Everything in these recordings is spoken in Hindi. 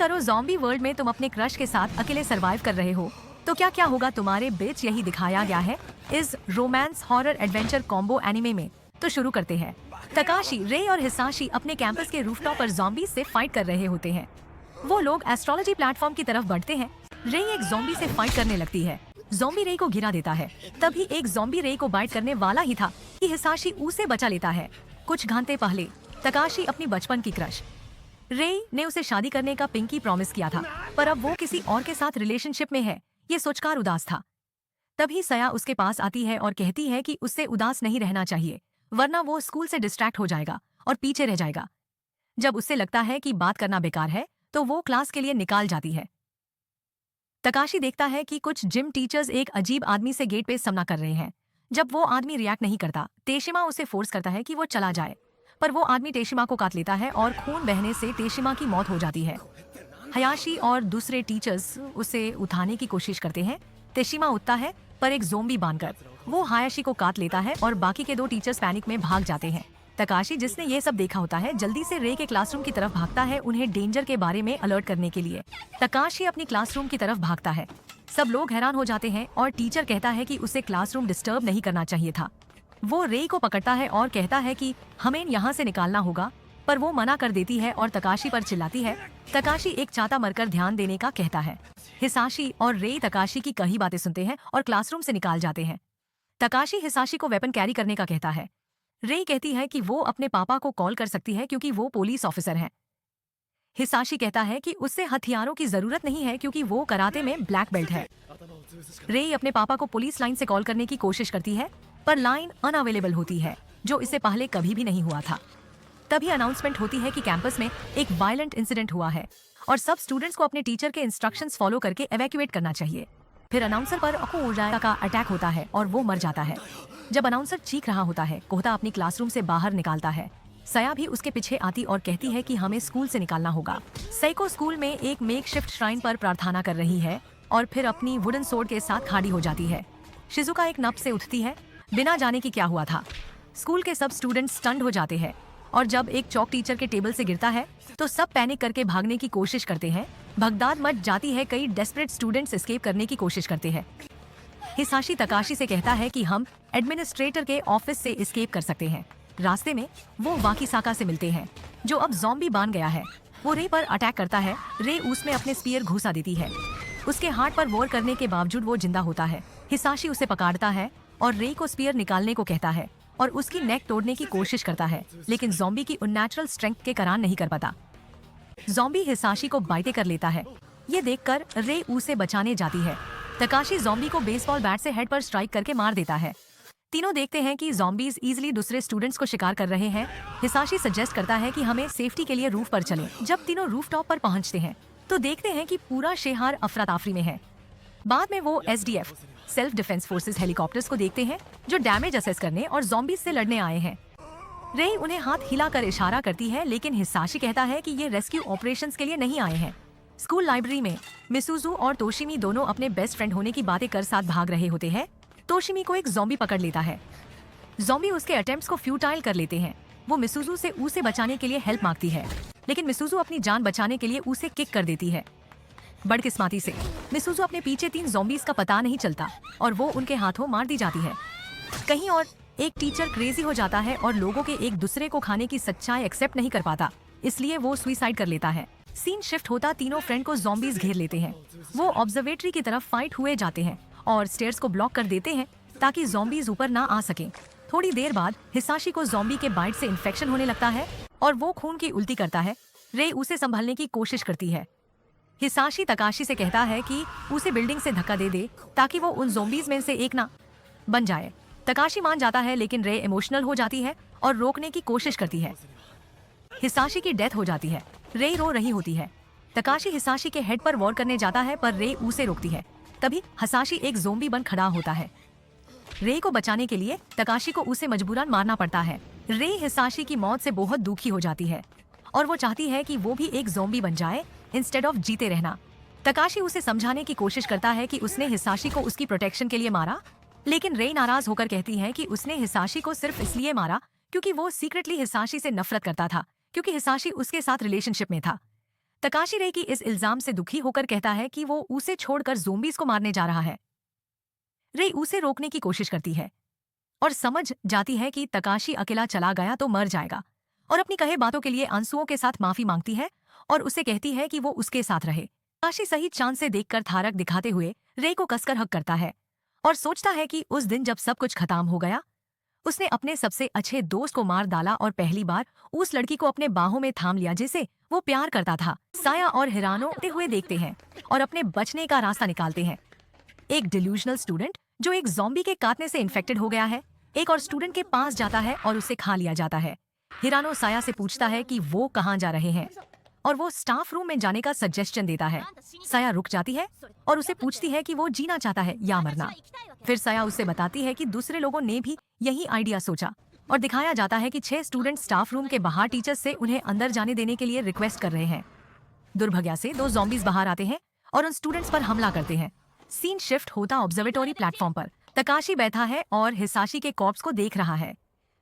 करो, ज़ॉम्बी वर्ल्ड में तुम अपने क्रश के साथ अकेले सरवाइव कर रहे हो, तो क्या क्या होगा तुम्हारे बीच, यही दिखाया गया है इस romance horror adventure combo anime में। तो शुरू करते हैं। तकाशी, रे और हिसाशी अपने कैंपस के रूफटॉप पर ज़ॉम्बी से फाइट कर रहे होते हैं। वो लोग एस्ट्रोलॉजी प्लेटफॉर्म की तरफ बढ़ते हैं। रे एक ज़ॉम्बी से फाइट करने लगती है। ज़ॉम्बी रे को गिरा देता है। तभी एक ज़ॉम्बी रे को बाइट करने वाला ही था कि हिसाशी उसे बचा लेता है। कुछ घंटे पहले तकाशी अपनी बचपन की क्रश रे ने उसे शादी करने का पिंकी प्रॉमिस किया था, पर अब वो किसी और के साथ रिलेशनशिप में है, ये सोचकर उदास था। तभी सया उसके पास आती है और कहती है कि उससे उदास नहीं रहना चाहिए, वरना वो स्कूल से डिस्ट्रैक्ट हो जाएगा और पीछे रह जाएगा। जब उससे लगता है कि बात करना बेकार है, तो वो क्लास के लिए निकाल जाती है। तकाशी देखता है कि कुछ जिम टीचर्स एक अजीब आदमी से गेट पे सामना कर रहे हैं। जब वो आदमी रिएक्ट नहीं करता, तेशिमा उसे फोर्स करता है कि वो चला जाए, पर वो आदमी तेशिमा को काट लेता है और खून बहने से तेशिमा की मौत हो जाती है। हयाशी और दूसरे टीचर्स उसे उठाने की कोशिश करते हैं। तेशिमा उठता है, पर एक ज़ॉम्बी बांधकर वो हयाशी को काट लेता है और बाकी के दो टीचर्स पैनिक में भाग जाते हैं। तकाशी, जिसने ये सब देखा होता है, जल्दी से रे के क्लासरूम की तरफ भागता है उन्हें डेंजर के बारे में अलर्ट करने के लिए। तकाशी अपनी क्लासरूम की तरफ भागता है। सब लोग हैरान हो जाते हैं और टीचर कहता है कि उसे क्लासरूम डिस्टर्ब नहीं करना चाहिए था। वो रे को पकड़ता है और कहता है कि हमें यहाँ से निकालना होगा, पर वो मना कर देती है और तकाशी पर चिल्लाती है। तकाशी एक चाहता मरकर ध्यान देने का कहता है। हिसाशी और रे तकाशी की कही बातें सुनते हैं और क्लासरूम से निकाल जाते हैं। तकाशी हिसाशी को वेपन कैरी करने का कहता है। रे कहती है कि वो अपने पापा को कॉल कर सकती है क्योंकि वो पुलिस ऑफिसर हैं। हिसाशी कहता है कि उससे हथियारों की जरूरत नहीं है क्योंकि वो कराटे में ब्लैक बेल्ट है। रे अपने पापा को पुलिस लाइन से कॉल करने की कोशिश करती है, पर लाइन अनअवेलेबल होती है, जो इससे पहले कभी भी नहीं हुआ था। तभी अनाउंसमेंट होती है कि कैंपस में एक वायलेंट इंसिडेंट हुआ है और सब स्टूडेंट्स को अपने टीचर के इंस्ट्रक्शंस फॉलो करके एवैक्यूएट करना चाहिए। फिर अनाउंसर पर अकोजा का अटैक होता है और वो मर जाता है। जब अनाउंसर चीख रहा होता है, कोहता अपनी क्लासरूम से बाहर निकालता है। सया भी उसके पीछे आती और कहती है कि हमें स्कूल से निकालना होगा। सैको स्कूल में एक मेकशिफ्ट श्राइन पर प्रार्थना कर रही है और फिर अपनी वुडन सोर्ड के साथ खड़ी हो जाती है। शिजुका एक नप से उठती है, बिना जाने की क्या हुआ था। स्कूल के सब स्टूडेंट्स स्टन्ड हो जाते हैं और जब एक चौक टीचर के टेबल से गिरता है तो सब पैनिक करके भागने की कोशिश करते हैं। भगदाद मच जाती है, कई डेस्परेट स्टूडेंट्स एस्केप करने की कोशिश करते हैं। हिसाशी तकाशी से कहता है कि हम एडमिनिस्ट्रेटर के ऑफिस से एस्केप कर सकते हैं। रास्ते में वो वाकीसाका से मिलते हैं, जो अब ज़ॉम्बी बन गया है। वो रे पर अटैक करता है। रे उसमें अपने स्पीयर घुसा देती है। उसके हार्ट पर वॉर करने के बावजूद वो जिंदा होता है। हिसाशी उसे पकड़ता है और रे को स्पीयर निकालने को कहता है और उसकी नेक तोड़ने की कोशिश करता है, लेकिन ज़ॉम्बी की उन्नेचुरल स्ट्रेंथ के कारण नहीं कर पाता। ज़ॉम्बी हिसाशी को बाइटे कर लेता है। ये देखकर रे उसे बचाने जाती है। तकाशी ज़ॉम्बी को बेसबॉल बैट से हेड पर स्ट्राइक करके मार देता है। तीनों देखते हैं कि ज़ॉम्बीज इजीली दूसरे स्टूडेंट्स को शिकार कर रहे हैं। हिसाशी सजेस्ट करता है कि हमें सेफ्टी के लिए रूफ पर चलें। जब तीनों रूफ टॉप पर पहुंचते हैं तो देखते हैं कि पूरा शहर अफरा तफरी में है। बाद में वो SDF self defence forces helicopters को देखते हैं, जो डैमेज असेस करने और ज़ॉम्बीज से लड़ने आए हैं। रे उन्हें हाथ हिलाकर इशारा करती है, लेकिन हिसाशी कहता है कि ये रेस्क्यू ऑपरेशंस के लिए नहीं आए हैं। स्कूल लाइब्रेरी में मिसुजू और तोशिमी दोनों अपने बेस्ट फ्रेंड होने की बातें कर साथ भाग रहे होते हैं। तोशिमी को एक ज़ॉम्बी पकड़ लेता है। ज़ॉम्बी उसके अटेम्प्ट्स को फ्यूटाइल कर लेते हैं। वो मिसुजू से उसे बचाने के लिए हेल्प मांगती है, लेकिन मिसुजू अपनी जान बचाने के लिए उसे किक कर देती है। बदकिस्मती से मिसुजू अपने पीछे 3 ज़ॉम्बीज का पता नहीं चलता और वो उनके हाथों मार दी जाती है। कहीं और एक टीचर क्रेजी हो जाता है और लोगों के एक दूसरे को खाने की सच्चाई एक्सेप्ट नहीं कर पाता, इसलिए वो सुसाइड कर लेता है। सीन शिफ्ट होता, तीनों फ्रेंड को ज़ॉम्बीज घेर लेते हैं। वो ऑब्जर्वेटरी की तरफ फाइट हुए जाते हैं और स्टेयर्स को ब्लॉक कर देते हैं ताकि ज़ॉम्बीज ऊपर ना आ सकें। थोड़ी देर बाद हिसाशी को ज़ॉम्बी के बाइट से इन्फेक्शन होने लगता है और वो खून की उल्टी करता है। रे उसे संभालने की कोशिश करती है। हिसाशी तकाशी से कहता है कि उसे बिल्डिंग से धक्का दे दे ताकि वो उन ज़ॉम्बीज में से एक ना बन जाए। तकाशी मान जाता है, लेकिन रे इमोशनल हो जाती है और रोकने की कोशिश करती है। हिसाशी की डेथ हो जाती है। रे रो रही होती है। तकाशी हिसाशी के हेड पर वॉर करने जाता है, पर रे उसे रोकती है। तभी हिसाशी एक ज़ॉम्बी बन खड़ा होता है। रे को बचाने के लिए तकाशी को उसे मजबूरन मारना पड़ता है। रे हिसाशी की मौत से बहुत दुखी हो जाती है और वो चाहती है कि वो भी एक ज़ॉम्बी बन जाए इंस्टेड ऑफ जीते रहना। तकाशी उसे समझाने की कोशिश करता है कि उसने हिसाशी को उसकी प्रोटेक्शन के लिए मारा, लेकिन रे नाराज होकर कहती है कि उसने हिसाशी को सिर्फ इसलिए मारा क्योंकि वो सीक्रेटली हिसाशी से नफरत करता था, क्योंकि हिसाशी उसके साथ रिलेशनशिप में था। तकाशी रे की इस इल्जाम से दुखी होकर कहता है कि वो उसे छोड़कर ज़ोंबीज को मारने जा रहा है। रे उसे रोकने की कोशिश करती है और समझ जाती है कि तकाशी अकेला चला गया तो मर जाएगा, और अपनी कहे बातों के लिए आंसुओं के साथ माफी मांगती है और उसे कहती है कि वो उसके साथ रहे। तकाशी सही चांद से देखकर थारक दिखाते हुए रे को कसकर हक करता है और सोचता है कि उस दिन जब सब कुछ खत्म हो गया, उसने अपने सबसे अच्छे दोस्त को मार डाला और पहली बार उस लड़की को अपने बाहों में थाम लिया जिसे वो प्यार करता था। साया और हिरानो उड़ते हुए देखते हैं और अपने बचने का रास्ता निकालते हैं। एक डिल्यूजनल स्टूडेंट जो एक ज़ॉम्बी के काटने से इन्फेक्टेड हो गया है, एक और स्टूडेंट के पास जाता है और उसे खा लिया जाता है। हिरानो साया से पूछता है कि वो कहाँ जा रहे हैं और वो स्टाफ रूम में जाने का सजेशन देता है। साया रुक जाती है और उसे पूछती है कि वो जीना चाहता है या मरना। फिर साया उसे बताती है कि दूसरे लोगों ने भी यही आइडिया सोचा और दिखाया जाता है कि 6 स्टूडेंट स्टाफ रूम के बाहर टीचर्स से उन्हें अंदर जाने देने के लिए रिक्वेस्ट कर रहे हैं। दुर्भाग्य से 2 ज़ॉम्बीज बाहर आते हैं और उन स्टूडेंट्स पर हमला करते हैं। सीन शिफ्ट होता ऑब्जर्वेटरी प्लेटफॉर्म पर। तकाशी बैठा है और हिसाशी के कॉर्प्स को देख रहा है।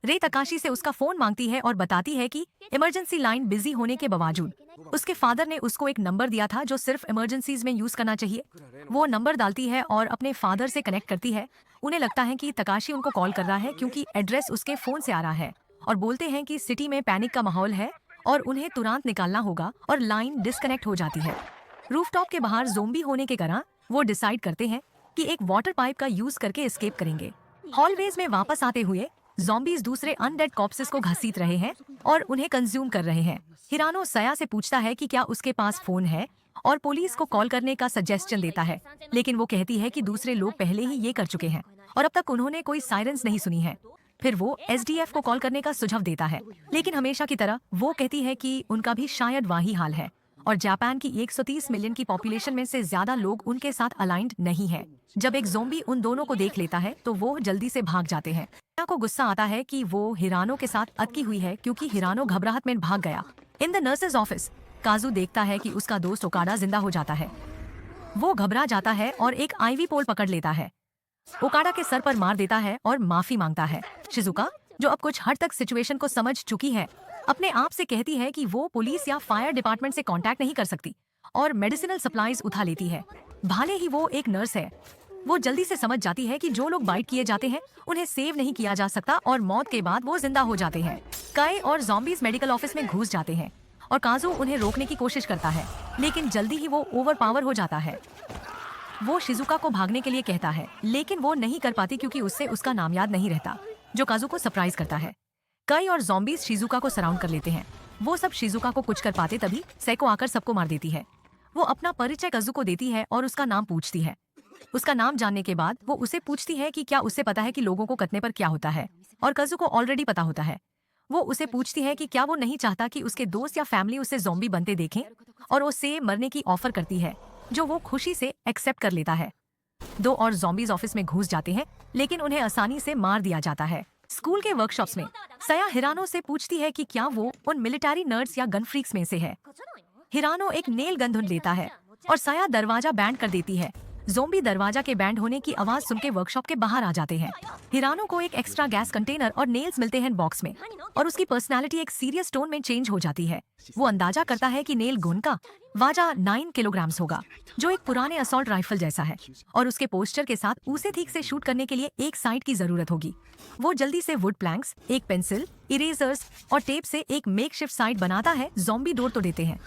रे तकाशी से उसका फोन मांगती है और बताती है कि इमरजेंसी लाइन बिजी होने के बावजूद उसके फादर ने उसको एक नंबर दिया था जो सिर्फ इमरजेंसीज में यूज करना चाहिए। वो नंबर डालती है और अपने फादर से कनेक्ट करती है। उन्हें लगता है कि तकाशी उनको कॉल कर रहा है क्योंकि एड्रेस उसके फोन से आ रहा है, और बोलते हैं कि सिटी में पैनिक का माहौल है और उन्हें तुरंत निकालना होगा, और लाइन डिस्कनेक्ट हो जाती है। रूफटॉप के बाहर ज़ोंबी होने के कारण वो डिसाइड करते हैं कि एक वाटर पाइप का यूज करके एस्केप करेंगे। हॉलवेज में वापस आते हुए ज़ॉम्बीज दूसरे अनडेड कॉर्प्सेस को घसीट रहे हैं और उन्हें कंज्यूम कर रहे हैं। हिरानो साया से पूछता है कि क्या उसके पास फोन है और पुलिस को कॉल करने का सजेशन देता है, लेकिन वो कहती है कि दूसरे लोग पहले ही ये कर चुके हैं और अब तक उन्होंने कोई सायरन्स नहीं सुनी है। फिर वो एसडीएफ को कॉल करने का सुझाव देता है, लेकिन हमेशा की तरह वो कहती है कि उनका भी शायद वही हाल है और जापान की 130 मिलियन की पॉपुलेशन में से ज्यादा लोग उनके साथ अलाइंड नहीं है। जब एक ज़ोंबी उन दोनों को देख लेता है तो वो जल्दी से भाग जाते हैं। साया को गुस्सा आता है कि वो हिरानो के साथ अटकी हुई है क्योंकि हिरानो घबराहट में भाग गया। इन द नर्सेज ऑफिस काजू देखता है कि उसका दोस्त ओकाडा जिंदा हो जाता है। वो घबरा जाता है और एक आईवी पोल पकड़ लेता है, ओकाडा के सर पर मार देता है और माफी मांगता है। शिजुका, जो अब कुछ हद तक सिचुएशन को समझ चुकी है, अपने आप से कहती है कि वो पुलिस या फायर डिपार्टमेंट से कांटेक्ट नहीं कर सकती और मेडिसिनल सप्लाईज उठा लेती है। भले ही वो एक नर्स है, वो जल्दी से समझ जाती है कि जो लोग बाइट किए जाते हैं उन्हें सेव नहीं किया जा सकता और मौत के बाद वो जिंदा हो जाते हैं। काई और ज़ॉम्बीज मेडिकल ऑफिस में घुस जाते हैं और काजू उन्हें रोकने की कोशिश करता है, लेकिन जल्दी ही वो ओवरपावर हो जाता है। वो शिजुका को भागने के लिए कहता है, लेकिन वो नहीं कर पाती क्योंकि उससे उसका नाम याद नहीं रहता, जो काजू को सरप्राइज करता है। काई और ज़ॉम्बीज शिजुका को सराउंड कर लेते हैं। वो सब शिजुका को कुछ कर पाते तभी सैको आकर सबको मार देती है। वो अपना परिचय काजू को देती है और उसका नाम पूछती है। उसका नाम जानने के बाद वो उसे पूछती है कि क्या उसे पता है कि लोगों को कटने पर क्या होता है, और काजू को ऑलरेडी पता होता है। वो उसे पूछती है कि क्या वो नहीं चाहता कि उसके दोस्त या फैमिली उसे ज़ॉम्बी बनते देखें, और उसे मरने की ऑफर करती है, जो वो खुशी से एक्सेप्ट कर लेता है। 2 और ज़ॉम्बीज ऑफिस में घुस जाते हैं, लेकिन उन्हें आसानी से मार दिया जाता है। स्कूल के वर्कशॉप्स में साया हिरानो से पूछती है कि क्या वो उन मिलिट्री नर्ड्स या गन फ्रीक्स में से है। हिरानो एक नेल गन ढूंढ लेता है और साया दरवाजा बैंड कर देती है। ज़ोंबी दरवाजा के बैंड होने की आवाज सुन के वर्कशॉप के बाहर आ जाते हैं। हिरानो को एक एक्स्ट्रा गैस कंटेनर और नेल्स मिलते हैं बॉक्स में, और उसकी पर्सनालिटी एक सीरियस टोन में चेंज हो जाती है। वो अंदाजा करता है कि नेल गन का वाजा 9 किलोग्राम्स होगा, जो एक पुराने असॉल्ट राइफल जैसा है, और उसके पोस्टर के साथ उसे ठीक से शूट करने के लिए एक साइट की जरूरत होगी। वो जल्दी से वुड प्लैंक्स, एक पेंसिल, इरेजर्स और टेप से एक मेकशिफ्ट साइट बनाता है। ज़ॉम्बी डोर तो देते हैं।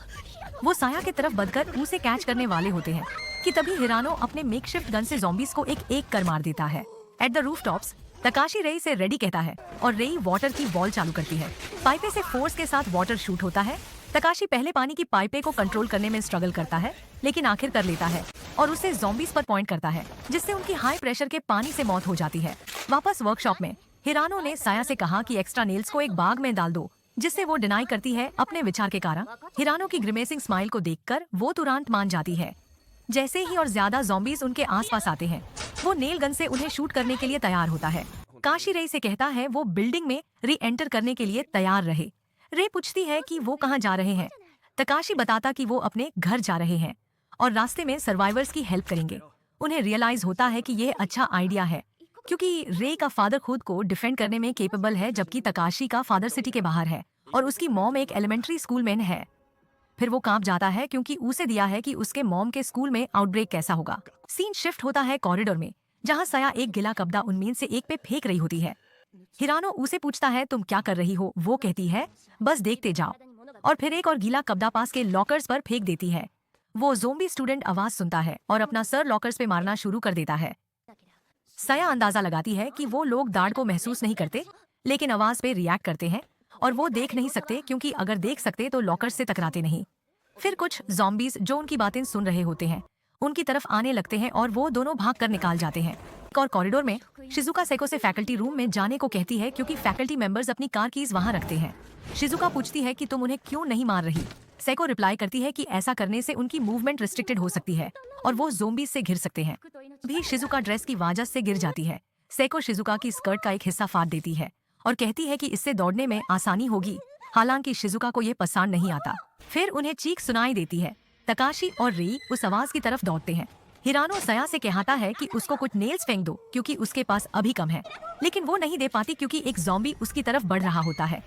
वो साया की तरफ बढ़कर उसे कैच करने वाले होते हैं कि तभी हिरानो अपने मेकशिफ्ट गन से ज़ॉम्बीज को एक एक कर मार देता है। एट द रूफटॉप्स तकाशी रेई से रेडी कहता है और रेई वाटर की वॉल चालू करती है। पाइपे से फोर्स के साथ वाटर शूट होता है। तकाशी पहले पानी की पाइपे को कंट्रोल करने में स्ट्रगल करता है, लेकिन आखिर कर लेता है और उसे ज़ॉम्बीज पर पॉइंट करता है, जिससे उनकी हाई प्रेशर के पानी से मौत हो जाती है। वापस वर्कशॉप में हिरानो ने साया से कहा कि एक्स्ट्रा नेल्स को एक बाग में डाल दो, जिससे वो डिनाई करती है अपने विचार के कारण। हिरानो की ग्रिमेसिंग स्माइल को देखकर वो तुरंत मान जाती है। जैसे ही और ज्यादा ज़ॉम्बीज उनके आसपास आते हैं, वो नेल गन से उन्हें शूट करने के लिए तैयार होता है। काशी रेई से कहता है वो बिल्डिंग में री एंटर करने के लिए तैयार रहे। रे पूछती है कि वो कहाँ जा रहे हैं। तकाशी बताता कि वो अपने घर जा रहे हैं और रास्ते में सर्वाइवर्स की हेल्प करेंगे। उन्हें रियलाइज होता है कि यह अच्छा आइडिया है, क्योंकि रे का फादर खुद को डिफेंड करने में केपेबल है, जबकि तकाशी का फादर सिटी के बाहर है और उसकी मॉम एक एलिमेंट्री स्कूल मैन है। फिर वो कांप जाता है क्योंकि उसे दिया है कि उसके मॉम के स्कूल में आउटब्रेक कैसा होगा। सीन शिफ्ट होता है कॉरिडोर में, जहाँ सया एक गिला कपड़ा उनमें से एक पे फेंक रही होती है। हिरानो उसे पूछता है तुम क्या कर रही हो, वो कहती है बस देखते जाओ, और फिर एक और गीला कपड़ा पास के लॉकर्स पर फेंक देती है। वो ज़ोंबी स्टूडेंट आवाज सुनता है और अपना सर लॉकर्स पे मारना शुरू कर देता है। सया अंदाजा लगाती है कि वो लोग दाढ़ को महसूस नहीं करते, लेकिन आवाज पे रिएक्ट करते हैं, और वो देख नहीं सकते क्योंकि अगर देख सकते तो लॉकर्स से टकराते नहीं। फिर कुछ ज़ॉम्बीज जो उनकी बातें सुन रहे होते हैं उनकी तरफ आने लगते हैं और वो दोनों भाग कर निकाल जाते हैं। एक और कॉरिडोर में शिजुका सेको से फैकल्टी रूम में जाने को कहती है क्योंकि फैकल्टी मेंबर्स अपनी कार कीज वहां रखते हैं। शिजुका पूछती है कि तुम उन्हें क्यों नहीं मार रही। सेको रिप्लाई करती है कि ऐसा करने से उनकी मूवमेंट रिस्ट्रिक्टेड हो सकती है और वो ज़ोंबीज से घिर सकते हैं। भी शिजुका ड्रेस की वजह से गिर जाती है। सेको शिजुका की स्कर्ट का एक हिस्सा फाड़ देती है और कहती है कि इससे दौड़ने में आसानी होगी, हालांकि शिजुका को ये पसंद नहीं आता। फिर उन्हें चीख सुनाई देती है। तकाशी और री उस आवाज की तरफ दौड़ते हैं। हिरानो सया से कहता है कि उसको कुछ नेल्स फेंक दो क्योंकि उसके पास अभी कम है, लेकिन वो नहीं दे पाती क्योंकि एक ज़ॉम्बी उसकी तरफ बढ़ रहा होता है।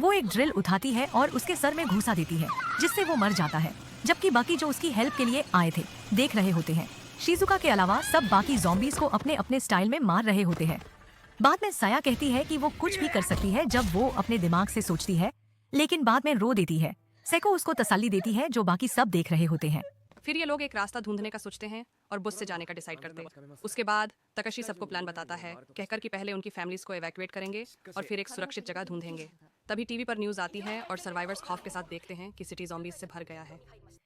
वो एक ड्रिल उठाती है और उसके सर में घुसा देती है, जिससे वो मर जाता है, जबकि बाकी जो उसकी हेल्प के लिए आए थे देख रहे होते हैं। शिजुका के अलावा सब बाकी ज़ॉम्बीज को अपने अपने स्टाइल में मार रहे होते हैं। बाद में सया कहती है कि वो कुछ भी कर सकती है जब वो अपने दिमाग से सोचती है, लेकिन बाद में रो देती है। सेको उसको तसल्ली देती है जो बाकी सब देख रहे होते हैं। फिर ये लोग एक रास्ता ढूंढने का सोचते हैं और बुश से जाने का डिसाइड करते हैं। उसके बाद तकाशी सबको प्लान बताता है, कहकर कि पहले उनकी फैमिलीज को एवैक्यूएट करेंगे और फिर एक सुरक्षित जगह ढूंढेंगे। तभी टीवी पर न्यूज आती है और सर्वाइवर्स खौफ के साथ देखते हैं कि सिटी ज़ॉम्बीज से भर गया है।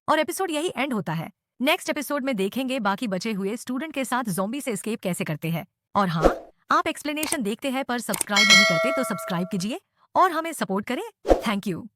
और एपिसोड यही एंड होता है। नेक्स्ट एपिसोड में देखेंगे बाकी बचे हुए स्टूडेंट के साथ ज़ॉम्बी से एस्केप कैसे करते हैं। और हाँ, आप एक्सप्लेनेशन देखते हैं पर सब्सक्राइब नहीं करते तो सब्सक्राइब कीजिए और हमें सपोर्ट करें। Thank you.